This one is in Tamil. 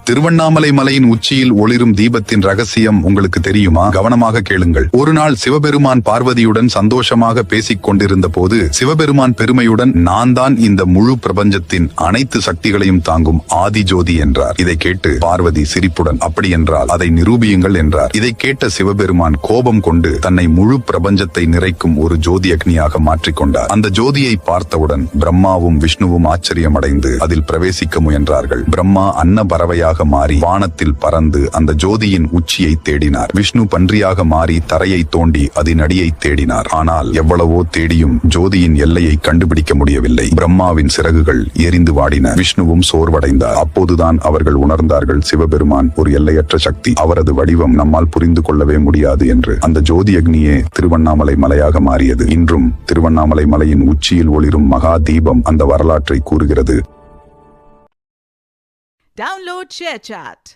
திருவண்ணாமலை மலையின் உச்சியில் ஒளிரும் தீபத்தின் ரகசியம் உங்களுக்கு தெரியுமா? கவனமாக கேளுங்கள். ஒரு நாள் சிவபெருமான் பார்வதியுடன் சந்தோஷமாக பேசிக் கொண்டிருந்த போது சிவபெருமான் பெருமையுடன், நான் தான் இந்த முழு பிரபஞ்சத்தின் அனைத்து சக்திகளையும் தாங்கும் ஆதி ஜோதி என்றார். இதை கேட்டு பார்வதி சிரிப்புடன், அப்படி என்றால் அதை நிரூபியுங்கள் என்றார். இதை கேட்ட சிவபெருமான் கோபம் கொண்டு தன்னை முழு பிரபஞ்சத்தை நிறைக்கும் ஒரு ஜோதி அக்னியாக மாற்றிக்கொண்டார். அந்த ஜோதியை பார்த்தவுடன் பிரம்மாவும் விஷ்ணுவும் ஆச்சரியமடைந்து அதில் பிரவேசிக்க முயன்றார்கள். பிரம்மா அன்ன பறவையாக மாறி வானத்தில் பறந்து அந்த ஜோதியின் உச்சியை தேடினார். விஷ்ணு பன்றியாக மாறி தரையை தோண்டி அதன் அடியை தேடினார். ஆனால் எவ்வளவோ தேடியும் ஜோதியின் எல்லையை கண்டுபிடிக்க முடியவில்லை. பிரம்மாவின் சிறகுகள் எரிந்து வாடின. விஷ்ணுவும் சோர்வடைந்தார். அப்போதுதான் அவர்கள் உணர்ந்தார்கள், சிவபெருமான் ஒரு எல்லையற்ற சக்தி. அவரது வடிவம் நம்மால் புரிந்து கொள்ளவே முடியாது என்று. அந்த ஜோதி அக்னியே திருவண்ணாமலை மலையாக மாறியது. இன்றும் திருவண்ணாமலை மலையின் உச்சியில் ஒளிரும் மகா தீபம் அந்த வரலாற்றை கூறுகிறது. Download ShareChat.